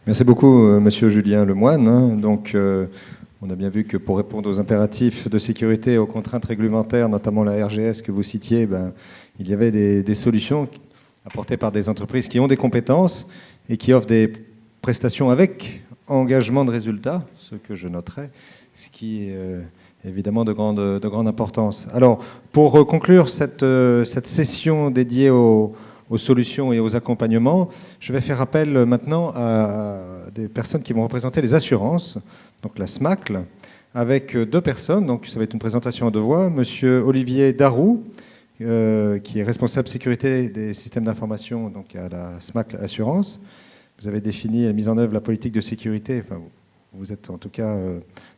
Merci beaucoup, Monsieur Julien Lemoine. Donc, on a bien vu que pour répondre aux impératifs de sécurité et aux contraintes réglementaires, notamment la RGS que vous citiez, il y avait des solutions apportées par des entreprises qui ont des compétences et qui offrent des prestations avec engagement de résultats, ce que je noterai, ce qui est évidemment de grande importance. Alors, pour conclure cette session dédiée aux solutions et aux accompagnements, je vais faire appel maintenant à des personnes qui vont représenter les assurances, donc la SMACL, avec deux personnes. Donc ça va être une présentation à deux voix. Monsieur Olivier Darroux, qui est responsable sécurité des systèmes d'information donc à la SMACL Assurance. Vous avez défini la mise en œuvre de la politique de sécurité, enfin vous êtes en tout cas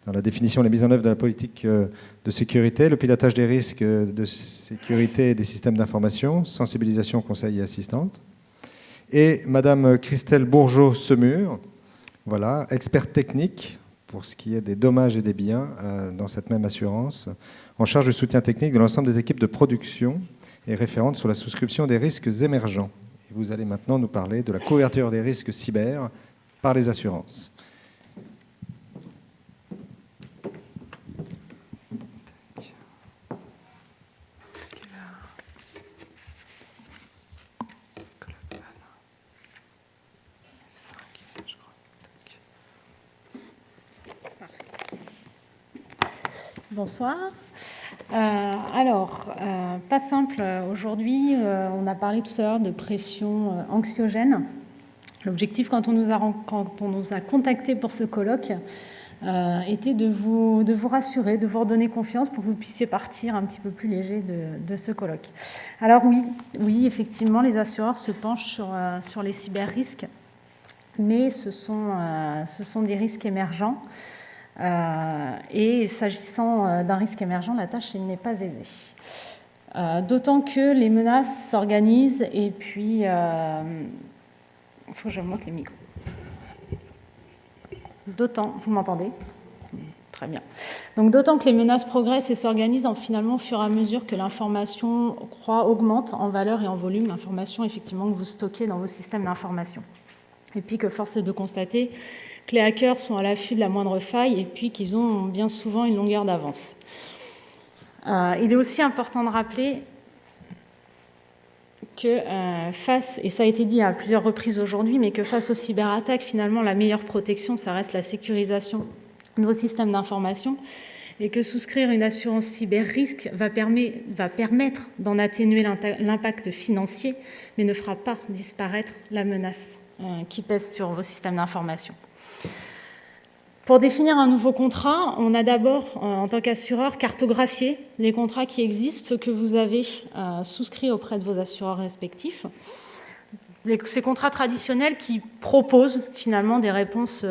dans la définition de la mise en œuvre de la politique de sécurité, le pilotage des risques de sécurité des systèmes d'information, sensibilisation, conseil et assistante. Et Madame Christelle Bourgeot-Semur, voilà, experte technique pour ce qui est des dommages et des biens dans cette même assurance, en charge du soutien technique de l'ensemble des équipes de production et référente sur la souscription des risques émergents. Et vous allez maintenant nous parler de la couverture des risques cyber par les assurances. Bonsoir. Pas simple aujourd'hui. On a parlé tout à l'heure de pression anxiogène. L'objectif, quand on nous a contactés pour ce colloque, était de vous rassurer, de vous redonner confiance pour que vous puissiez partir un petit peu plus léger de ce colloque. Alors oui, effectivement, les assureurs se penchent sur les cyber-risques, mais ce sont des risques émergents. Et s'agissant d'un risque émergent, la tâche n'est pas aisée. D'autant que les menaces s'organisent et puis... il faut que je monte les micros. Vous m'entendez ? Très bien. Donc d'autant que les menaces progressent et s'organisent finalement au fur et à mesure que l'information augmente en valeur et en volume, l'information effectivement que vous stockez dans vos systèmes d'information. Et puis que force est de constater que les hackers sont à l'affût de la moindre faille et puis qu'ils ont bien souvent une longueur d'avance. Il est aussi important de rappeler que et ça a été dit à plusieurs reprises aujourd'hui, mais que face aux cyberattaques, finalement, la meilleure protection, ça reste la sécurisation de vos systèmes d'information et que souscrire une assurance cyber-risque va permettre d'en atténuer l'impact financier, mais ne fera pas disparaître la menace qui pèse sur vos systèmes d'information. Pour définir un nouveau contrat, on a d'abord, en tant qu'assureur, cartographié les contrats qui existent, ceux que vous avez souscrits auprès de vos assureurs respectifs. Ces contrats traditionnels qui proposent finalement des réponses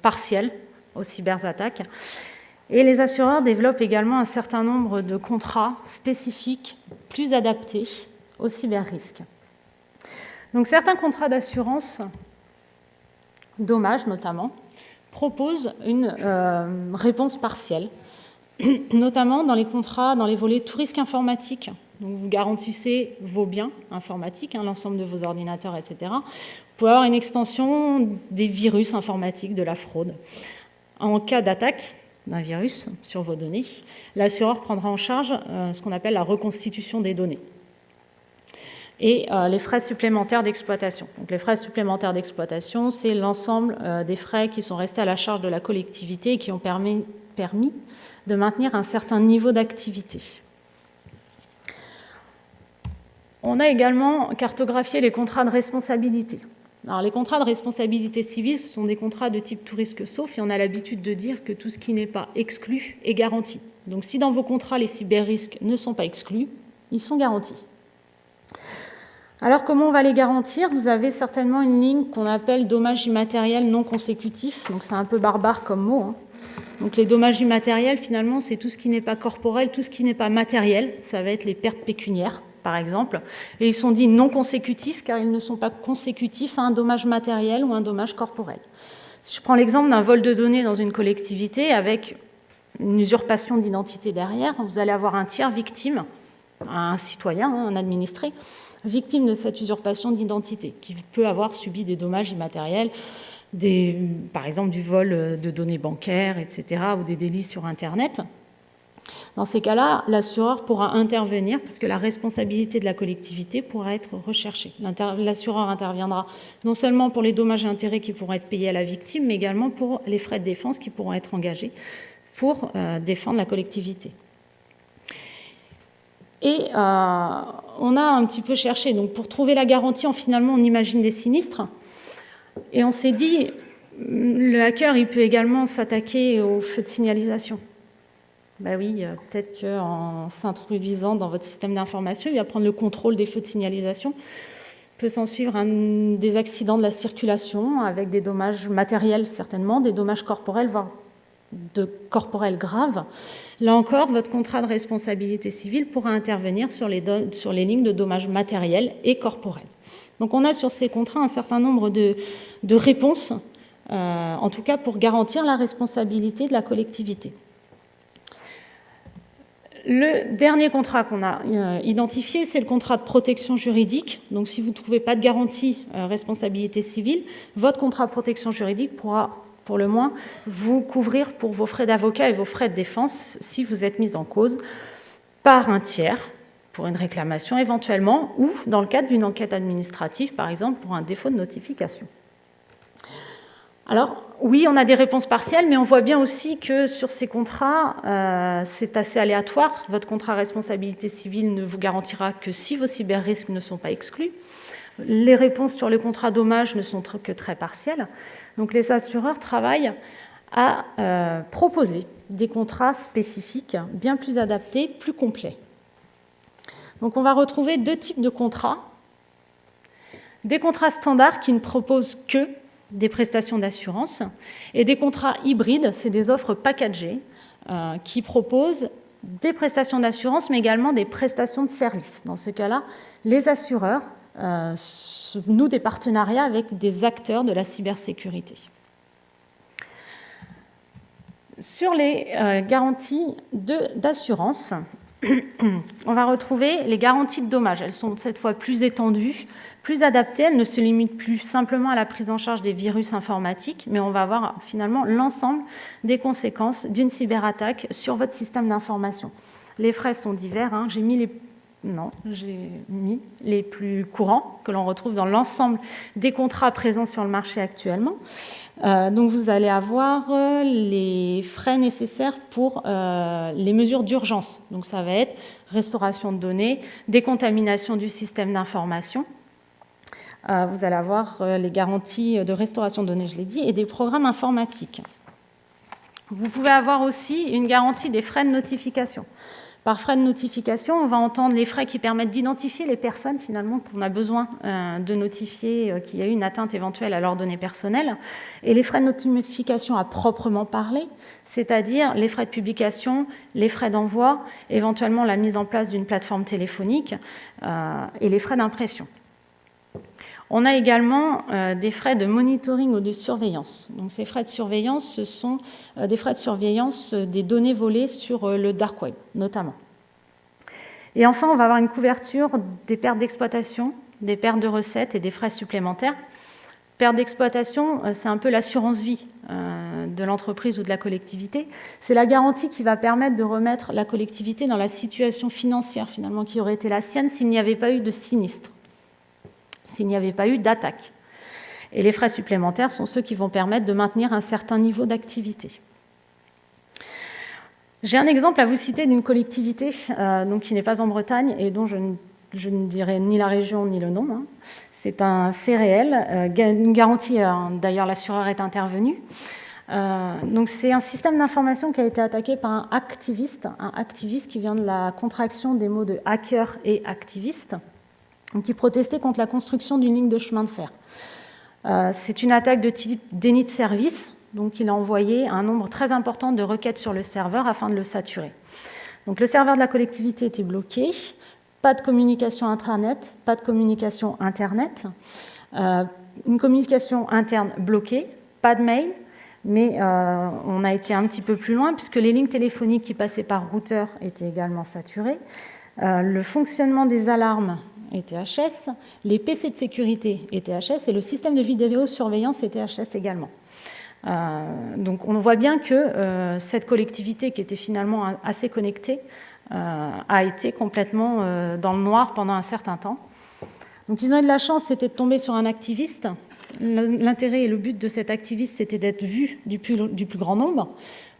partielles aux cyberattaques. Et les assureurs développent également un certain nombre de contrats spécifiques, plus adaptés aux cyber-risques. Donc certains contrats d'assurance, dommages notamment, propose une réponse partielle, notamment dans les contrats, dans les volets tout risque informatique. Donc vous garantissez vos biens informatiques, l'ensemble de vos ordinateurs, etc. Vous pouvez avoir une extension des virus informatiques, de la fraude. En cas d'attaque d'un virus sur vos données, l'assureur prendra en charge ce qu'on appelle la reconstitution des données. Et les frais supplémentaires d'exploitation. Donc, les frais supplémentaires d'exploitation, c'est l'ensemble des frais qui sont restés à la charge de la collectivité et qui ont permis de maintenir un certain niveau d'activité. On a également cartographié les contrats de responsabilité. Alors, les contrats de responsabilité civile, ce sont des contrats de type tout risque sauf, et on a l'habitude de dire que tout ce qui n'est pas exclu est garanti. Donc, si dans vos contrats, les cyber-risques ne sont pas exclus, ils sont garantis. Alors, comment on va les garantir ? Vous avez certainement une ligne qu'on appelle dommages immatériels non consécutifs. Donc, c'est un peu barbare comme mot. Donc, les dommages immatériels, finalement, c'est tout ce qui n'est pas corporel, tout ce qui n'est pas matériel. Ça va être les pertes pécuniaires, par exemple. Et ils sont dits non consécutifs car ils ne sont pas consécutifs à un dommage matériel ou un dommage corporel. Si je prends l'exemple d'un vol de données dans une collectivité avec une usurpation d'identité derrière, vous allez avoir un tiers victime, un citoyen, un administré, victime de cette usurpation d'identité, qui peut avoir subi des dommages immatériels, par exemple du vol de données bancaires, etc., ou des délits sur Internet. Dans ces cas-là, l'assureur pourra intervenir parce que la responsabilité de la collectivité pourra être recherchée. L'assureur interviendra non seulement pour les dommages et intérêts qui pourront être payés à la victime, mais également pour les frais de défense qui pourront être engagés pour défendre la collectivité. Et on a un petit peu cherché. Donc pour trouver la garantie, finalement, on imagine des sinistres. Et on s'est dit, le hacker, il peut également s'attaquer aux feux de signalisation. Ben oui, peut-être qu'en s'introduisant dans votre système d'information, il va prendre le contrôle des feux de signalisation. Peut s'en suivre des accidents de la circulation avec des dommages matériels certainement, des dommages corporels, voire corporels graves. Là encore, votre contrat de responsabilité civile pourra intervenir sur les lignes de dommages matériels et corporels. Donc on a sur ces contrats un certain nombre de réponses, en tout cas pour garantir la responsabilité de la collectivité. Le dernier contrat qu'on a identifié, c'est le contrat de protection juridique. Donc si vous ne trouvez pas de garantie responsabilité civile, votre contrat de protection juridique pourra, pour le moins, vous couvrir pour vos frais d'avocat et vos frais de défense si vous êtes mis en cause par un tiers pour une réclamation éventuellement, ou dans le cadre d'une enquête administrative, par exemple, pour un défaut de notification. Alors, oui, on a des réponses partielles, mais on voit bien aussi que sur ces contrats, c'est assez aléatoire. Votre contrat responsabilité civile ne vous garantira que si vos cyberrisques ne sont pas exclus. Les réponses sur les contrats dommages ne sont que très partielles. Donc, les assureurs travaillent à proposer des contrats spécifiques, bien plus adaptés, plus complets. Donc, on va retrouver deux types de contrats. Des contrats standards qui ne proposent que des prestations d'assurance, et des contrats hybrides, c'est des offres packagées qui proposent des prestations d'assurance, mais également des prestations de services. Dans ce cas-là, les assureurs nouent des partenariats avec des acteurs de la cybersécurité. Sur les garanties d'assurance, on va retrouver les garanties de dommages. Elles sont cette fois plus étendues, plus adaptées. Elles ne se limitent plus simplement à la prise en charge des virus informatiques, mais on va avoir finalement l'ensemble des conséquences d'une cyberattaque sur votre système d'information. Les frais sont divers. J'ai mis les plus courants que l'on retrouve dans l'ensemble des contrats présents sur le marché actuellement. Donc vous allez avoir les frais nécessaires pour les mesures d'urgence. Donc ça va être restauration de données, décontamination du système d'information. Vous allez avoir les garanties de restauration de données, je l'ai dit, et des programmes informatiques. Vous pouvez avoir aussi une garantie des frais de notification. Par frais de notification, on va entendre les frais qui permettent d'identifier les personnes finalement qu'on a besoin de notifier qu'il y a eu une atteinte éventuelle à leurs données personnelles, et les frais de notification à proprement parler, c'est-à-dire les frais de publication, les frais d'envoi, éventuellement la mise en place d'une plateforme téléphonique et les frais d'impression. On a également des frais de monitoring ou de surveillance. Donc ces frais de surveillance, ce sont des frais de surveillance des données volées sur le dark web, notamment. Et enfin, on va avoir une couverture des pertes d'exploitation, des pertes de recettes et des frais supplémentaires. Perte d'exploitation, c'est un peu l'assurance vie de l'entreprise ou de la collectivité. C'est la garantie qui va permettre de remettre la collectivité dans la situation financière, finalement, qui aurait été la sienne s'il n'y avait pas eu de sinistre, s'il n'y avait pas eu d'attaque. Et les frais supplémentaires sont ceux qui vont permettre de maintenir un certain niveau d'activité. J'ai un exemple à vous citer d'une collectivité donc qui n'est pas en Bretagne et dont je ne dirai ni la région ni le nom. C'est un fait réel, une garantie, d'ailleurs l'assureur est intervenu. Donc c'est un système d'information qui a été attaqué par un activiste qui vient de la contraction des mots de hacker et activiste, qui protestait contre la construction d'une ligne de chemin de fer. C'est une attaque de type déni de service, donc il a envoyé un nombre très important de requêtes sur le serveur afin de le saturer. Donc le serveur de la collectivité était bloqué, pas de communication intranet, pas de communication internet, une communication interne bloquée, pas de mail, mais on a été un petit peu plus loin puisque les lignes téléphoniques qui passaient par routeur étaient également saturées. Le fonctionnement des alarmes ETHS, les PC de sécurité ETHS et le système de vidéosurveillance ETHS également. Donc on voit bien que cette collectivité qui était finalement assez connectée a été complètement dans le noir pendant un certain temps. Donc ils ont eu de la chance, c'était de tomber sur un activiste. L'intérêt et le but de cet activiste, c'était d'être vu du plus grand nombre.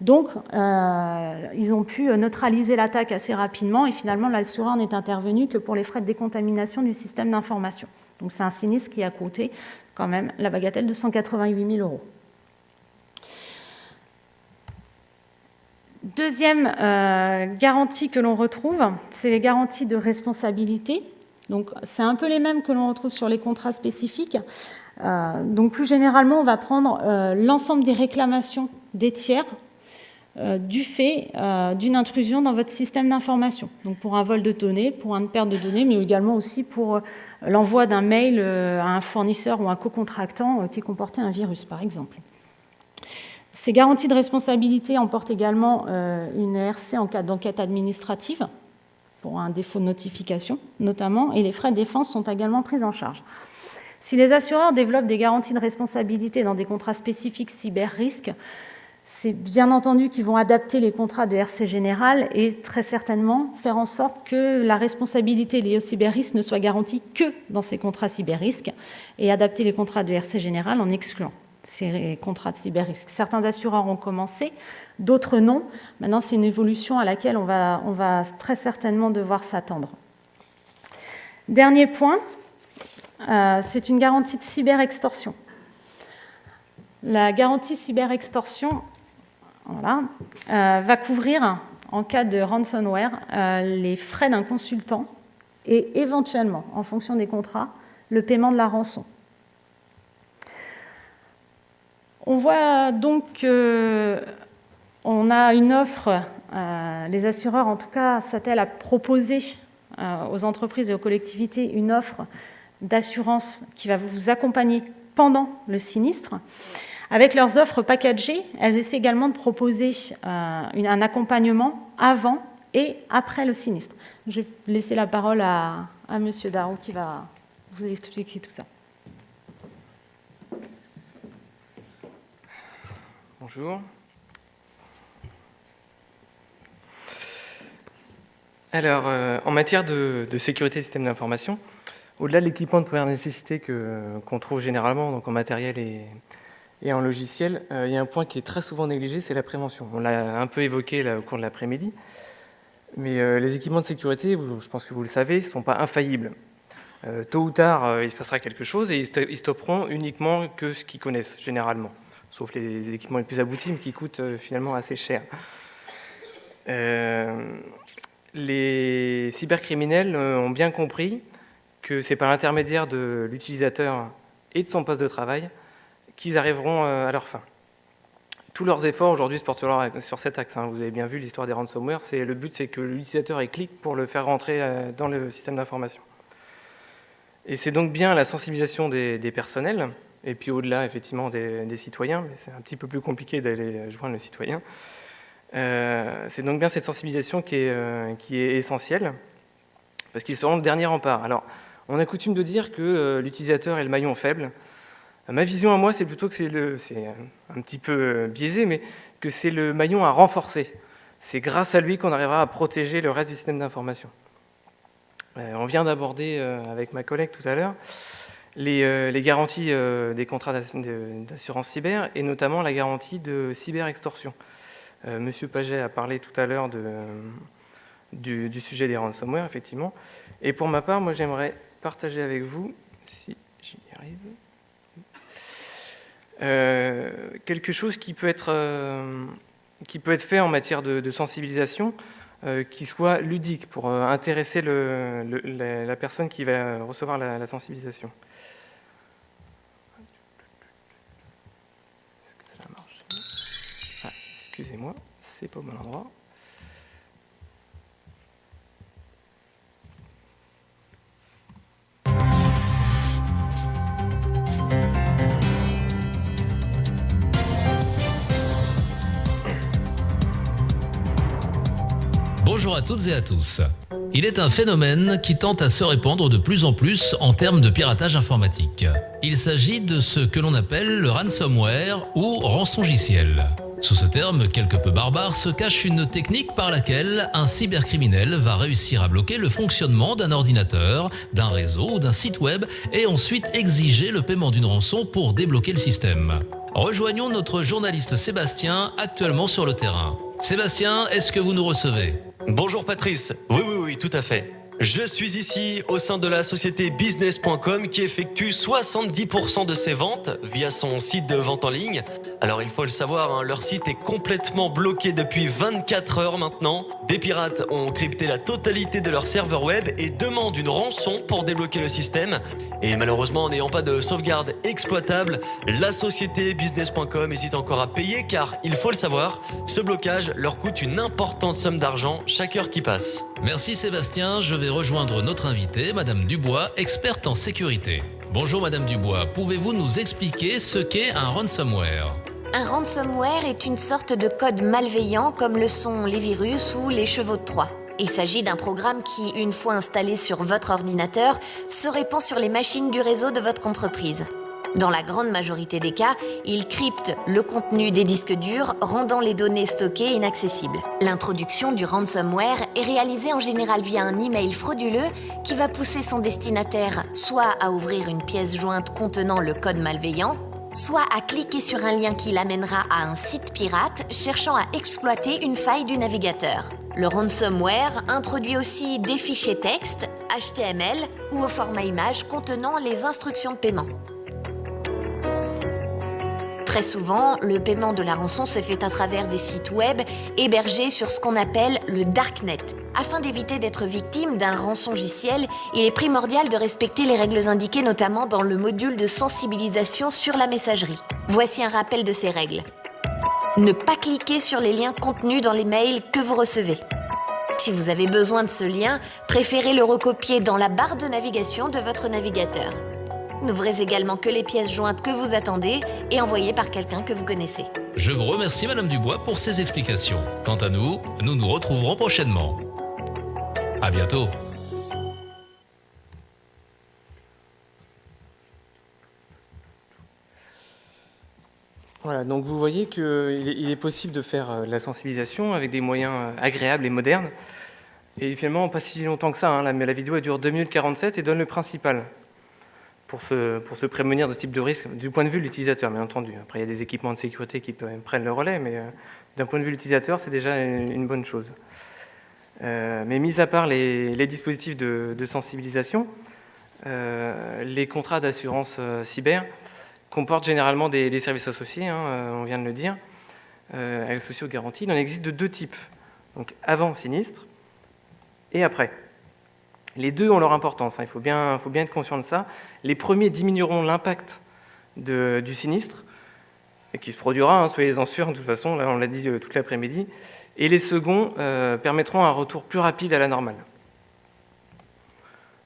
Donc, ils ont pu neutraliser l'attaque assez rapidement et finalement, l'assureur n'est intervenu que pour les frais de décontamination du système d'information. Donc, c'est un sinistre qui a coûté quand même la bagatelle de 188 000 €. Deuxième garantie que l'on retrouve, c'est les garanties de responsabilité. Donc, c'est un peu les mêmes que l'on retrouve sur les contrats spécifiques. Donc, plus généralement, on va prendre l'ensemble des réclamations des tiers du fait d'une intrusion dans votre système d'information. Donc, pour un vol de données, pour une perte de données, mais également aussi pour l'envoi d'un mail à un fournisseur ou un co-contractant qui comportait un virus, par exemple. Ces garanties de responsabilité emportent également une ERC en cas d'enquête administrative, pour un défaut de notification notamment, et les frais de défense sont également pris en charge. Si les assureurs développent des garanties de responsabilité dans des contrats spécifiques cyber-risque, c'est bien entendu qu'ils vont adapter les contrats de RC général et très certainement faire en sorte que la responsabilité liée au cyber-risque ne soit garantie que dans ces contrats cyber-risque et adapter les contrats de RC général en excluant ces contrats de cyber-risque. Certains assureurs ont commencé, d'autres non. Maintenant, c'est une évolution à laquelle on va très certainement devoir s'attendre. Dernier point, c'est une garantie de cyber-extorsion. La garantie cyber-extorsion va couvrir, en cas de ransomware, les frais d'un consultant et éventuellement, en fonction des contrats, le paiement de la rançon. On voit donc qu'on a une offre, les assureurs en tout cas s'attellent à proposer aux entreprises et aux collectivités une offre d'assurance qui va vous accompagner pendant le sinistre. Avec leurs offres packagées, elles essaient également de proposer un accompagnement avant et après le sinistre. Je vais laisser la parole à M. Darroux qui va vous expliquer tout ça. Bonjour. Alors, en matière de sécurité des systèmes d'information, au-delà de l'équipement de première nécessité qu'on trouve généralement donc en matériel et en logiciel, il y a un point qui est très souvent négligé, c'est la prévention. On l'a un peu évoqué là, au cours de l'après-midi, mais les équipements de sécurité, je pense que vous le savez, ne sont pas infaillibles. Tôt ou tard, il se passera quelque chose et ils stopperont uniquement que ce qu'ils connaissent généralement, sauf les équipements les plus aboutis, mais qui coûtent finalement assez cher. Les cybercriminels ont bien compris que c'est par l'intermédiaire de l'utilisateur et de son poste de travail qu'ils arriveront à leur fin. Tous leurs efforts aujourd'hui se portent sur cet axe. Vous avez bien vu l'histoire des ransomware. Le but, c'est que l'utilisateur clique pour le faire rentrer dans le système d'information. Et c'est donc bien la sensibilisation des personnels, et puis au-delà, effectivement, des citoyens, mais c'est un petit peu plus compliqué d'aller joindre le citoyen. C'est donc bien cette sensibilisation qui est essentielle, parce qu'ils seront le dernier rempart. Alors, on a coutume de dire que l'utilisateur est le maillon faible. Ma vision à moi, c'est plutôt que c'est un petit peu biaisé, mais que c'est le maillon à renforcer. C'est grâce à lui qu'on arrivera à protéger le reste du système d'information. On vient d'aborder avec ma collègue tout à l'heure les garanties des contrats d'assurance cyber et notamment la garantie de cyber-extorsion. Monsieur Paget a parlé tout à l'heure du sujet des ransomware, effectivement. Et pour ma part, moi, j'aimerais partager avec vous, si j'y arrive, quelque chose qui peut être fait en matière de sensibilisation, qui soit ludique pour intéresser la personne qui va recevoir la sensibilisation. Est-ce que ça marche ? Excusez-moi, c'est pas au bon endroit. Bonjour bonjour à toutes et à tous. Il est un phénomène qui tend à se répandre de plus en plus en termes de piratage informatique. Il s'agit de ce que l'on appelle le ransomware ou rançongiciel. Sous ce terme quelque peu barbare se cache une technique par laquelle un cybercriminel va réussir à bloquer le fonctionnement d'un ordinateur, d'un réseau ou d'un site web et ensuite exiger le paiement d'une rançon pour débloquer le système. Rejoignons notre journaliste Sébastien, actuellement sur le terrain. Sébastien, est-ce que vous nous recevez ? Bonjour Patrice, oui, tout à fait. Je suis ici au sein de la société business.com qui effectue 70% de ses ventes via son site de vente en ligne. Alors il faut le savoir, leur site est complètement bloqué depuis 24 heures maintenant. Des pirates ont crypté la totalité de leur serveur web et demandent une rançon pour débloquer le système. Et malheureusement, n'ayant pas de sauvegarde exploitable, la société business.com hésite encore à payer car, il faut le savoir, ce blocage leur coûte une importante somme d'argent chaque heure qui passe. Merci Sébastien, je vais rejoindre notre invitée, Madame Dubois, experte en sécurité. Bonjour Madame Dubois, pouvez-vous nous expliquer ce qu'est un ransomware ? Un ransomware est une sorte de code malveillant comme le sont les virus ou les chevaux de Troie. Il s'agit d'un programme qui, une fois installé sur votre ordinateur, se répand sur les machines du réseau de votre entreprise. Dans la grande majorité des cas, il crypte le contenu des disques durs, rendant les données stockées inaccessibles. L'introduction du ransomware est réalisée en général via un email frauduleux qui va pousser son destinataire soit à ouvrir une pièce jointe contenant le code malveillant, soit à cliquer sur un lien qui l'amènera à un site pirate cherchant à exploiter une faille du navigateur. Le ransomware introduit aussi des fichiers texte, HTML ou au format image contenant les instructions de paiement. Très souvent, le paiement de la rançon se fait à travers des sites web hébergés sur ce qu'on appelle le darknet. Afin d'éviter d'être victime d'un rançongiciel, il est primordial de respecter les règles indiquées notamment dans le module de sensibilisation sur la messagerie. Voici un rappel de ces règles. Ne pas cliquer sur les liens contenus dans les mails que vous recevez. Si vous avez besoin de ce lien, préférez le recopier dans la barre de navigation de votre navigateur. N'ouvrez également que les pièces jointes que vous attendez et envoyées par quelqu'un que vous connaissez. Je vous remercie Madame Dubois pour ces explications. Quant à nous, nous nous retrouverons prochainement. À bientôt. Voilà, donc vous voyez qu'il est possible de faire la sensibilisation avec des moyens agréables et modernes. Et finalement, pas si longtemps que ça, mais la vidéo elle dure 2 minutes 47 et donne le principal pour se prémunir de ce type de risque, du point de vue de l'utilisateur, bien entendu. Après, il y a des équipements de sécurité qui prennent le relais, mais d'un point de vue de l'utilisateur, c'est déjà une bonne chose. Mais mis à part les dispositifs de sensibilisation, les contrats d'assurance cyber comportent généralement des services associés, on vient de le dire, associés aux garanties. Il en existe de 2 types, donc avant sinistre et après. Les deux ont leur importance, il faut bien être conscient de ça. Les premiers diminueront l'impact du sinistre, et qui se produira, soyez-en sûrs, de toute façon, là on l'a dit toute l'après-midi, et les seconds permettront un retour plus rapide à la normale.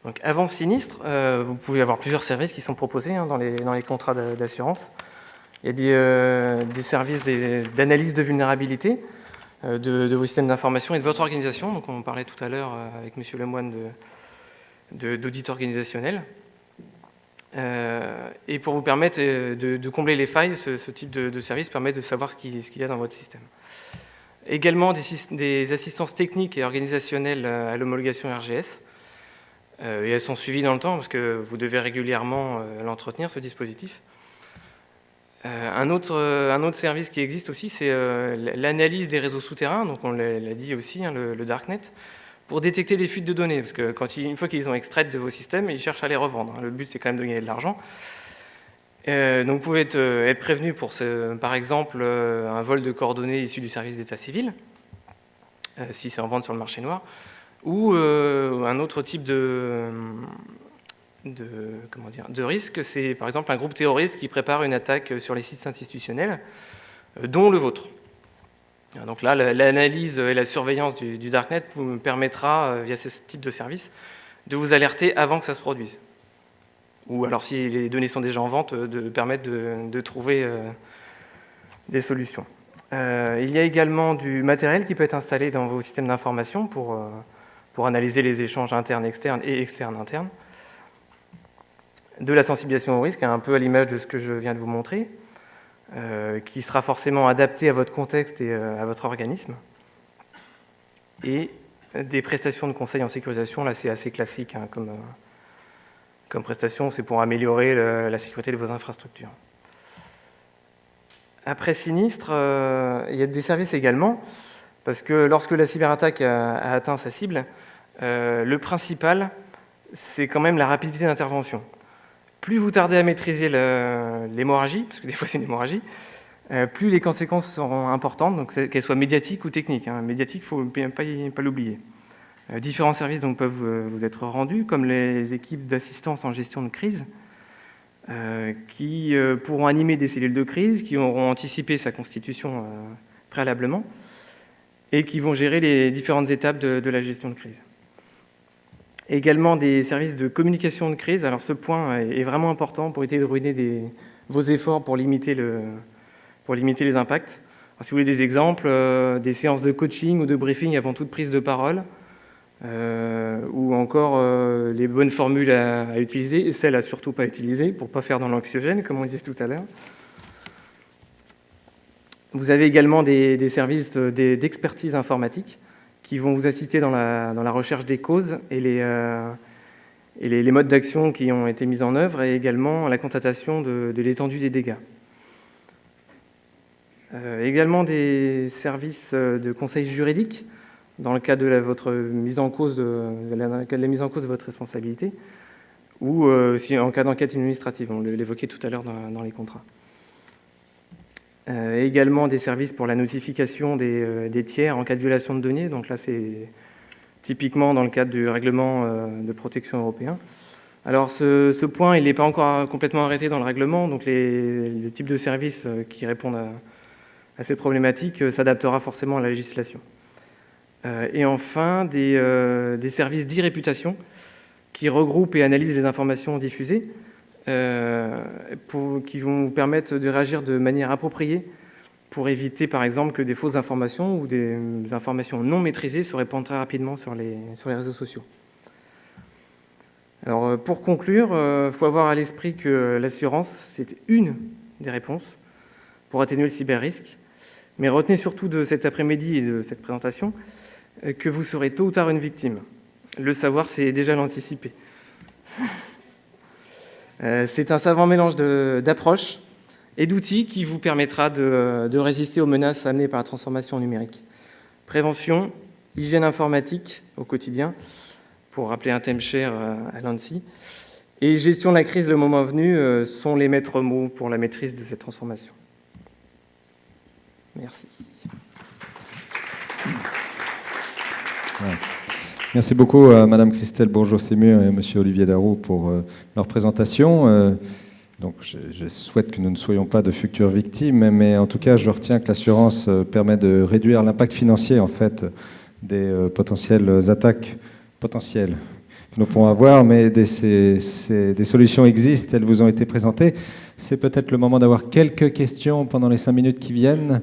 Donc avant sinistre, vous pouvez avoir plusieurs services qui sont proposés dans les contrats d'assurance. Il y a des services d'analyse de vulnérabilité de vos systèmes d'information et de votre organisation. Donc on parlait tout à l'heure avec M. Lemoine d'audit organisationnel. Et pour vous permettre de combler les failles, ce type de service permet de savoir ce qu'il y a dans votre système. Également des assistances techniques et organisationnelles à l'homologation RGS. Et elles sont suivies dans le temps parce que vous devez régulièrement l'entretenir, ce dispositif. Un autre service qui existe aussi, c'est l'analyse des réseaux souterrains, donc on l'a dit aussi, le darknet, pour détecter les fuites de données, parce que une fois qu'ils ont extraites de vos systèmes, ils cherchent à les revendre. Le but, c'est quand même de gagner de l'argent. Donc vous pouvez être prévenu pour, par exemple, un vol de coordonnées issu du service d'état civil, si c'est en vente sur le marché noir, ou un autre type de risque, c'est par exemple un groupe terroriste qui prépare une attaque sur les sites institutionnels, dont le vôtre. Donc là, l'analyse et la surveillance du darknet vous permettra, via ce type de service, de vous alerter avant que ça se produise. Ou alors, si les données sont déjà en vente, de permettre de trouver des solutions. Il y a également du matériel qui peut être installé dans vos systèmes d'information pour analyser les échanges internes, externes et externes, internes. De la sensibilisation au risque, un peu à l'image de ce que je viens de vous montrer, qui sera forcément adapté à votre contexte et à votre organisme. Et des prestations de conseil en sécurisation, là c'est assez classique hein, comme prestation, c'est pour améliorer la sécurité de vos infrastructures. Après sinistre, il y a des services également, parce que lorsque la cyberattaque a atteint sa cible, le principal, c'est quand même la rapidité d'intervention. Plus vous tardez à maîtriser l'hémorragie, parce que des fois c'est une hémorragie, plus les conséquences seront importantes, donc qu'elles soient médiatiques ou techniques. Hein. Médiatiques, il ne faut pas l'oublier. Différents services donc, peuvent vous être rendus, comme les équipes d'assistance en gestion de crise, qui pourront animer des cellules de crise, qui auront anticipé sa constitution préalablement, et qui vont gérer les différentes étapes de la gestion de crise. Également des services de communication de crise. Alors ce point est vraiment important pour éviter de ruiner vos efforts pour limiter les impacts. Alors, si vous voulez des exemples, des séances de coaching ou de briefing avant toute prise de parole, ou encore les bonnes formules à utiliser et celles à surtout pas utiliser pour ne pas faire dans l'anxiogène, comme on disait tout à l'heure. Vous avez également des services d'expertise informatique qui vont vous assister dans la recherche des causes et les modes d'action qui ont été mis en œuvre, et également la constatation de l'étendue des dégâts. Également des services de conseil juridique dans le cadre de votre mise en cause de votre responsabilité, ou si en cas d'enquête administrative, on l'évoquait tout à l'heure dans les contrats. Également des services pour la notification des tiers en cas de violation de données. Donc là, c'est typiquement dans le cadre du règlement de protection européen. Alors ce point, il n'est pas encore complètement arrêté dans le règlement, donc le type de service qui répondent à cette problématique s'adaptera forcément à la législation. Et enfin, des services d'e-réputation qui regroupent et analysent les informations diffusées, qui vont vous permettre de réagir de manière appropriée pour éviter, par exemple, que des fausses informations ou des informations non maîtrisées se répandent très rapidement sur les réseaux sociaux. Alors, pour conclure, il faut avoir à l'esprit que l'assurance, c'est une des réponses pour atténuer le cyber-risque. Mais retenez surtout de cet après-midi et de cette présentation que vous serez tôt ou tard une victime. Le savoir, c'est déjà l'anticiper. C'est un savant mélange d'approches et d'outils qui vous permettra de résister aux menaces amenées par la transformation numérique. Prévention, hygiène informatique au quotidien, pour rappeler un thème cher à l'ANSSI, et gestion de la crise le moment venu sont les maîtres mots pour la maîtrise de cette transformation. Merci. Ouais. Merci beaucoup à Madame Christelle Bourgeot-Sémur et Monsieur Olivier Darroux pour leur présentation. Donc, je souhaite que nous ne soyons pas de futures victimes, mais en tout cas, je retiens que l'assurance permet de réduire l'impact financier en fait des potentielles attaques potentielles que nous pourrons avoir, mais des solutions existent, elles vous ont été présentées. C'est peut-être le moment d'avoir quelques questions pendant les 5 minutes qui viennent.